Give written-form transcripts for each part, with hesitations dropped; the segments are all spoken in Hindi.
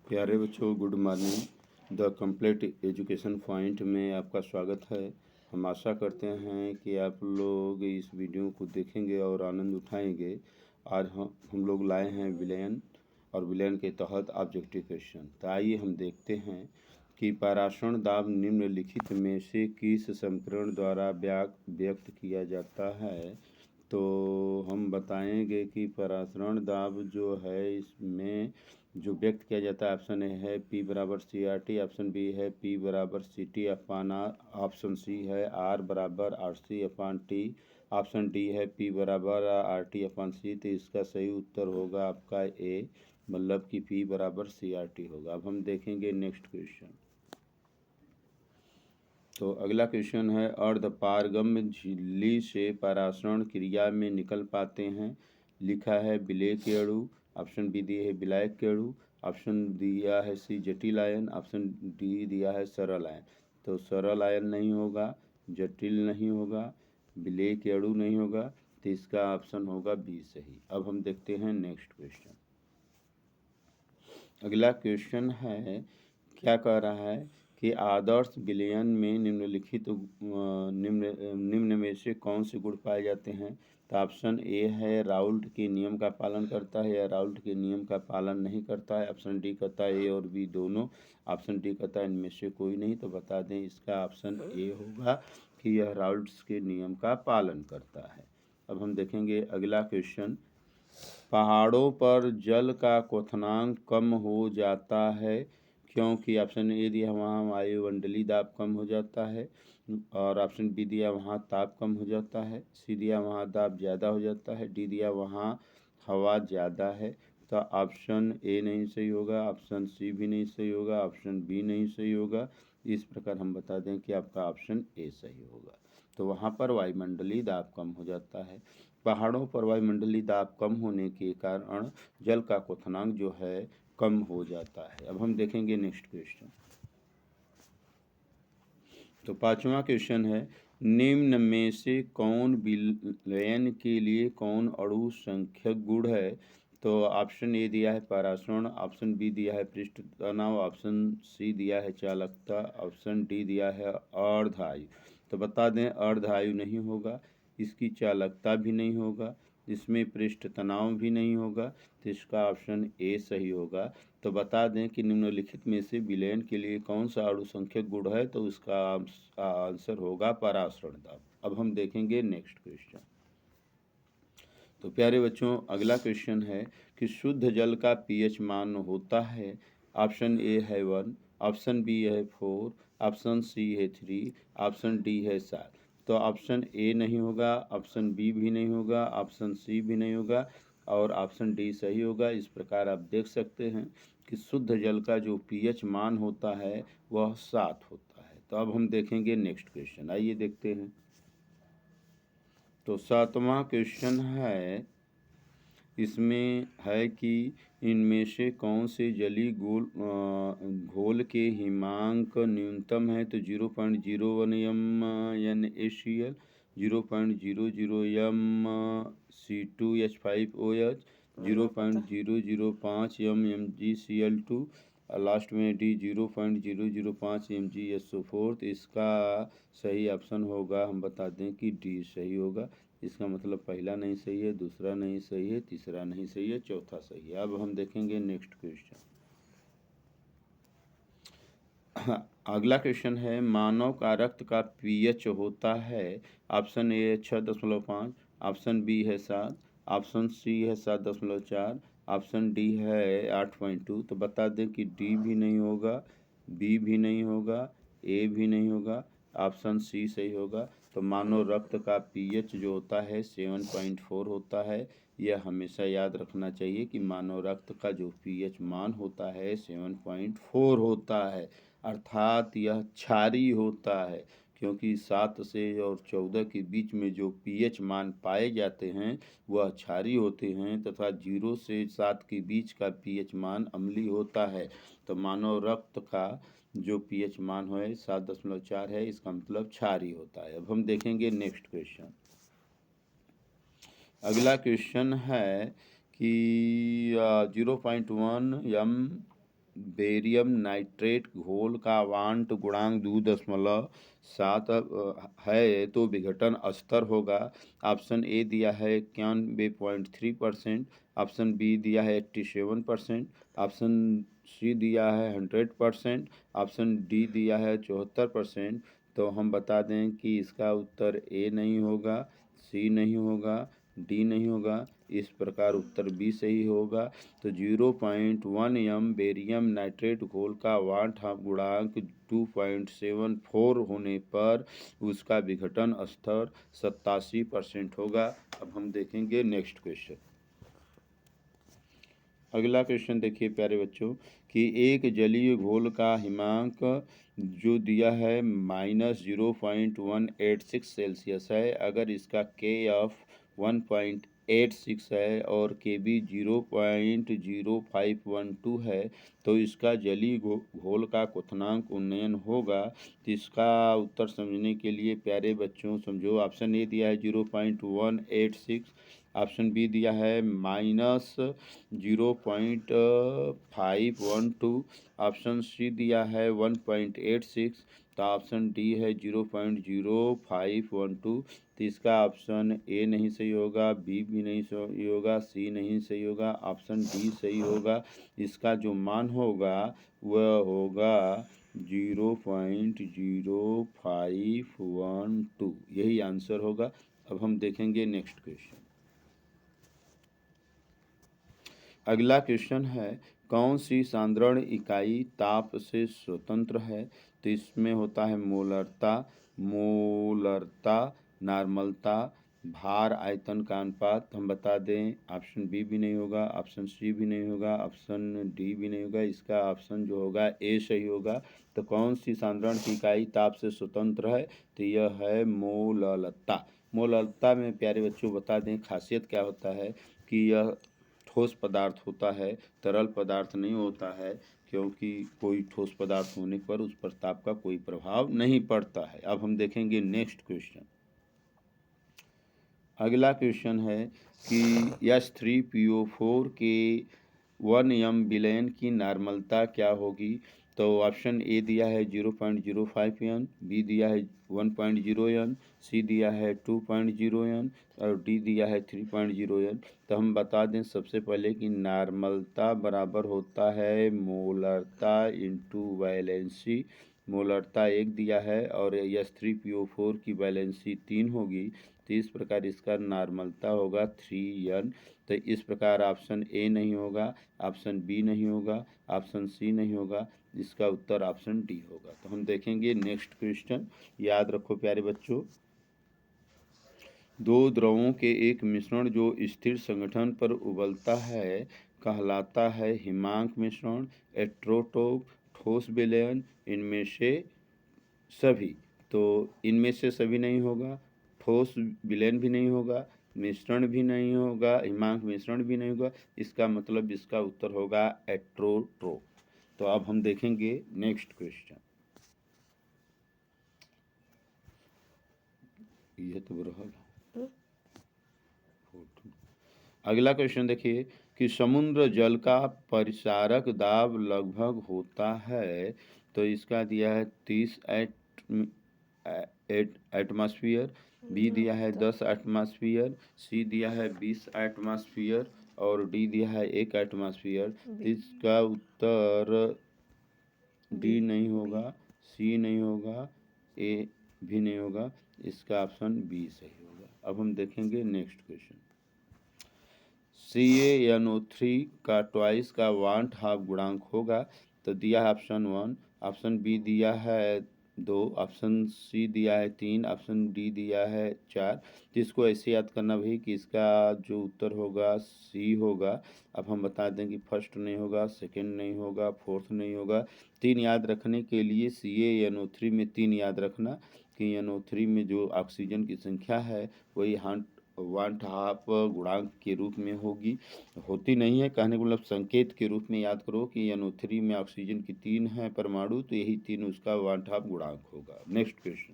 प्यारे बच्चों, good morning. The complete education point में आपका स्वागत है। हम आशा करते हैं कि आप लोग इस वीडियो को देखेंगे और आनंद उठाएंगे। आज हम लोग लाए हैं विलयन, और विलयन के तहत ऑब्जेक्टिव क्वेश्चन। तो आइए हम देखते हैं कि परासरण दाब निम्नलिखित में से किस समीकरण द्वारा व्यक्त किया जाता है। तो हम बताएंगे कि परासरण दाब जो है इसमें जो व्यक्त किया जाता है, ऑप्शन ए है P बराबर CRT, ऑप्शन बी है P बराबर CT अपान R, ऑप्शन सी है R बराबर RC अपान T, ऑप्शन डी है P बराबर RT अपान C। तो इसका सही उत्तर होगा आपका ए, मतलब कि P बराबर CRT होगा। अब हम देखेंगे नेक्स्ट क्वेश्चन। तो अगला क्वेश्चन है, अर्धपारगम्य झिल्ली से परासरण क्रिया में निकल पाते हैं। लिखा है विलेय के अणु, ऑप्शन बी दिए है विलायक के अणु, ऑप्शन दिया है सी जटिल आयन, ऑप्शन डी दिया है सरल आयन। तो सरल आयन नहीं होगा, जटिल नहीं होगा, विलेय के अणु नहीं होगा, तो इसका ऑप्शन होगा बी सही। अब हम देखते हैं नेक्स्ट क्वेश्चन। अगला क्वेश्चन है, क्या कह रहा है कि आदर्श विलयन में निम्नलिखित निम्न में से कौन से गुण पाए जाते हैं। तो ऑप्शन ए है राउल्ट के नियम का पालन करता है या राउल्ट के नियम का पालन नहीं करता है, ऑप्शन डी कहता है ए और बी दोनों, ऑप्शन डी कहता है इनमें से कोई नहीं। तो बता दें इसका ऑप्शन ए होगा कि यह राउल्ट्स के नियम का पालन करता है। अब हम देखेंगे अगला क्वेश्चन। पहाड़ों पर जल का क्वथनांक कम हो जाता है क्योंकि ऑप्शन ए दिया वहाँ वायुमंडलीय दाब कम हो जाता है, और ऑप्शन बी दिया वहाँ ताप कम हो जाता है, सी दिया वहाँ दाब ज़्यादा हो जाता है, डी दिया वहाँ हवा ज़्यादा है। तो ऑप्शन ए नहीं सही होगा, ऑप्शन सी भी नहीं सही होगा, ऑप्शन बी नहीं सही होगा। इस प्रकार हम बता दें कि आपका ऑप्शन ए सही होगा। तो वहाँ पर वायुमंडलीय दाब कम हो जाता है। पहाड़ों पर वायुमंडलीय दाब कम होने के कारण जल का क्वथनांक जो है कम हो जाता है। अब हम देखेंगे नेक्स्ट क्वेश्चन। तो पांचवा क्वेश्चन है, निम्न में से कौन विलयन के लिए कौन अणु संख्यक गुण है। तो ऑप्शन ए दिया है परासरण, ऑप्शन बी दिया है पृष्ठ तनाव, ऑप्शन सी दिया है चालकता, ऑप्शन डी दिया है अर्धायु। तो बता दें अर्धायु नहीं होगा, इसकी चालकता भी नहीं होगा, इसमें पृष्ठ तनाव भी नहीं होगा। तो इसका ऑप्शन ए सही होगा। तो बता दें कि निम्नलिखित में से विलयन के लिए कौन सा अणु संख्यक गुण है। तो उसका आंसर होगा परासरण दाब। अब हम देखेंगे नेक्स्ट क्वेश्चन। तो प्यारे बच्चों, अगला क्वेश्चन है कि शुद्ध जल का पीएच मान होता है। ऑप्शन ए है 1, ऑप्शन बी है 4, ऑप्शन सी है 3, ऑप्शन डी है 7। तो ऑप्शन ए नहीं होगा, ऑप्शन बी भी नहीं होगा, ऑप्शन सी भी नहीं होगा, और ऑप्शन डी सही होगा। इस प्रकार आप देख सकते हैं कि शुद्ध जल का जो पीएच मान होता है वह 7 होता है। तो अब हम देखेंगे नेक्स्ट क्वेश्चन, आइए देखते हैं। तो 7वां क्वेश्चन है, इसमें है कि इनमें से कौन से जलीय घोल के हिमांक न्यूनतम है। तो 0.01 NaCl, 0.00 C2H5OH, 0.005 MgCl2, लास्ट में डी 0.005 MgSO4। तो इसका सही ऑप्शन होगा, हम बता दें कि डी सही होगा। इसका मतलब पहला नहीं सही है, दूसरा नहीं सही है, तीसरा नहीं सही है, चौथा सही है। अब हम देखेंगे नेक्स्ट क्वेश्चन। अगला क्वेश्चन है, मानव का रक्त का पीएच होता है। ऑप्शन ए है 6.5, ऑप्शन बी है 7, ऑप्शन सी है 7.4, ऑप्शन डी है 8.2। तो बता दें कि डी भी नहीं होगा, बी भी नहीं होगा, ए भी नहीं होगा, ऑप्शन सी सही होगा। तो मानव रक्त का पीएच जो होता है 7.4 होता है। यह हमेशा याद रखना चाहिए कि मानव रक्त का जो पीएच मान होता है 7.4 होता है, अर्थात यह क्षारीय होता है, क्योंकि 7 से और 14 के बीच में जो पीएच मान पाए जाते हैं वह क्षारीय होते हैं, तथा 0 से 7 के बीच का पीएच मान अम्लीय होता है। तो मानव रक्त का जो पीएच मान है 7.4 है, इसका मतलब क्षारीय होता है। अब हम देखेंगे नेक्स्ट क्वेश्चन। अगला क्वेश्चन है कि 0.1 बेरियम नाइट्रेट घोल का वांट गुणांक 2.7 है तो विघटन स्तर होगा। ऑप्शन ए दिया है 91.3%, ऑप्शन बी दिया है 87%, ऑप्शन सी दिया है 100%, ऑप्शन डी दिया है 74%। तो हम बता दें कि इसका उत्तर ए नहीं होगा, सी नहीं होगा, डी नहीं होगा, इस प्रकार उत्तर बी सही होगा। तो 0.1 एम बेरियम नाइट्रेट घोल का वाट गुणांक 2.74 होने पर उसका विघटन स्तर 87% होगा। अब हम देखेंगे नेक्स्ट क्वेश्चन। अगला क्वेश्चन देखिए प्यारे बच्चों कि एक जलीय घोल का हिमांक जो दिया है -0.186 सेल्सियस है, अगर इसका KF 1.86 है और KB 0.0512 है तो इसका जलीय घोल का क्वथनांक उन्नयन होगा। तो इसका उत्तर समझने के लिए प्यारे बच्चों समझो, ऑप्शन ए दिया है 0.186, ऑप्शन बी दिया है -0.512, ऑप्शन सी दिया है 1.86, तो ऑप्शन डी है 0.0512। तो इसका ऑप्शन ए नहीं सही होगा, बी भी नहीं सही होगा, सी नहीं सही होगा, ऑप्शन डी सही होगा। इसका जो मान होगा वह होगा 0.0512, यही आंसर होगा। अब हम देखेंगे नेक्स्ट क्वेश्चन। अगला क्वेश्चन है कौन सी सांद्रण इकाई ताप से स्वतंत्र है। तो इसमें होता है मोलरता, नॉर्मलता, भार आयतन का अनुपात। हम बता दें ऑप्शन बी भी नहीं होगा, ऑप्शन सी भी नहीं होगा, ऑप्शन डी भी नहीं होगा, इसका ऑप्शन जो होगा ए सही होगा। तो कौन सी सांद्रण की इकाई ताप से स्वतंत्र है, तो यह है मोलरता। मोलरता में प्यारे बच्चों बता दें खासियत क्या होता है कि यह ठोस पदार्थ होता है, तरल पदार्थ नहीं होता है, क्योंकि कोई ठोस पदार्थ होने पर उस पर ताप का कोई प्रभाव नहीं पड़ता है। अब हम देखेंगे नेक्स्ट क्वेश्चन। अगला क्वेश्चन है कि H3PO4 के 1 एम विलयन की नॉर्मलता क्या होगी। तो ऑप्शन ए दिया है 0.05 एन, बी दिया है 1.0 एन, सी दिया है 2.0 एन और डी दिया है 3.0 एन। तो हम बता दें सबसे पहले कि नॉर्मलता बराबर होता है मोलरता इंटू वैलेंसी। मोलरता 1 दिया है और H3PO4 की वैलेंसी 3 होगी, तो इस प्रकार इसका नॉर्मलता होगा 3 n। तो इस प्रकार ऑप्शन ए नहीं होगा, ऑप्शन बी नहीं होगा, ऑप्शन सी नहीं होगा, इसका उत्तर ऑप्शन डी होगा। तो हम देखेंगे नेक्स्ट क्वेश्चन। याद रखो प्यारे बच्चों, दो द्रवों के एक मिश्रण जो स्थिर संगठन पर उबलता है कहलाता है हिमांक मिश्रण, एट्रोटोप, ठोस विलयन, इनमें से सभी। तो इनमें से सभी नहीं होगा, ठोस विलयन भी नहीं होगा, मिश्रण भी नहीं होगा, हिमांक मिश्रण भी नहीं होगा, इसका मतलब इसका उत्तर होगा एट्रोटोप। तो अब हम देखेंगे नेक्स्ट क्वेश्चन। ये तो रहा। अगला क्वेश्चन देखिए कि समुद्र जल का परिसारक दाब लगभग होता है। तो इसका दिया है 30 एटमॉस्फेयर, बी दिया है 10 एटमॉस्फेयर, सी दिया है 20 एटमॉस्फेयर और डी दिया है 1 एटमॉस्फेयर। इसका उत्तर डी नहीं होगा, सी नहीं होगा, ए भी नहीं होगा, इसका ऑप्शन बी सही होगा। अब हम देखेंगे नेक्स्ट क्वेश्चन। CaNO3 का ट्वाइस का वांट हाफ गुणांक होगा। तो दिया है ऑप्शन 1, ऑप्शन बी दिया है 2, ऑप्शन सी दिया है 3, ऑप्शन डी दिया है 4। तो इसको ऐसे याद करना भाई कि इसका जो उत्तर होगा सी होगा। अब हम बता दें कि फर्स्ट नहीं होगा, सेकंड नहीं होगा, फोर्थ नहीं होगा। 3 याद रखने के लिए CaNO3 में 3 याद रखना कि NO3 में जो ऑक्सीजन की संख्या है वही वांट हाफ गुणांक के रूप में होती नहीं है। कहने का मतलब संकेत के रूप में याद करो कि NO3 में ऑक्सीजन की 3 है परमाणु, तो यही 3 उसका वांट हाफ गुणांक होगा। Next question.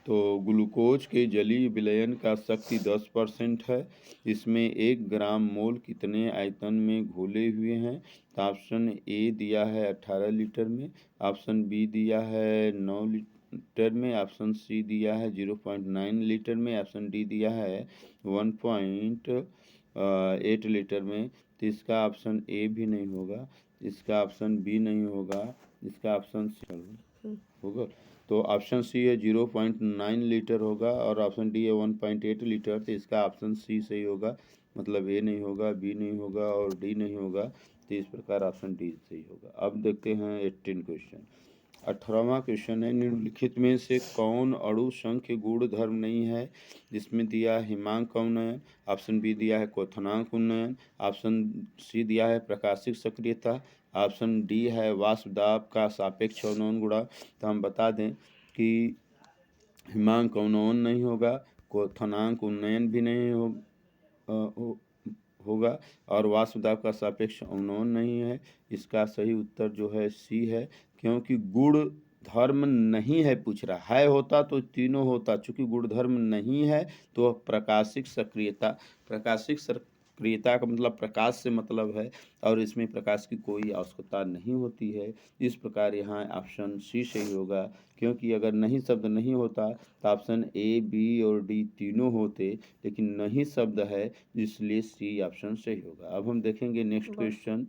तो ग्लूकोज के जलीय विलयन का शक्ति 10% है। इसमें 1 ग्राम मोल कितने आयतन में घोले हुए हैं? तो ऑप्शन ए दिया है 18 लीटर में, ऑप्शन बी दिया है 9 लीटर में, ऑप्शन सी दिया है 0.9 लीटर में, ऑप्शन डी दिया है 1.8 लीटर में। तो इसका ऑप्शन ए भी नहीं होगा, इसका ऑप्शन बी नहीं होगा, इसका ऑप्शन सी होगा। तो ऑप्शन सी है 0.9 लीटर होगा और ऑप्शन डी है 1.8 लीटर। तो इसका ऑप्शन सी सही होगा, मतलब ए नहीं होगा, बी नहीं होगा और डी नहीं होगा। तो इस प्रकार ऑप्शन डी सही होगा। अब देखते हैं 18 क्वेश्चन। 18वां क्वेश्चन है, निम्नलिखित में से कौन अणु संख्य गुण धर्म नहीं है? जिसमें दिया है हिमांक उन्नयन, ऑप्शन बी दिया है क्वथनांक उन्नयन, ऑप्शन सी दिया है प्रकाशिक सक्रियता, ऑप्शन डी है वाष्प दाब का सापेक्ष अवनमन गुणांक। तो हम बता दें कि हिमांक अवनमन नहीं होगा, क्वथनांक उन्नयन भी नहीं होगा और वाष्प दाब का सापेक्ष अवनमन नहीं है। इसका सही उत्तर जो है सी है, क्योंकि गुण धर्म नहीं है पूछ रहा है, होता तो तीनों होता, चूंकि गुण धर्म नहीं है तो प्रकाशिक सक्रियता, प्रकाशिक सक्रियता का मतलब प्रकाश से मतलब है और इसमें प्रकाश की कोई आवश्यकता नहीं होती है। इस प्रकार यहाँ ऑप्शन सी सही होगा, क्योंकि अगर नहीं शब्द नहीं होता तो ऑप्शन ए बी और डी तीनों होते, लेकिन नहीं शब्द है इसलिए सी ऑप्शन सही होगा। अब हम देखेंगे नेक्स्ट क्वेश्चन।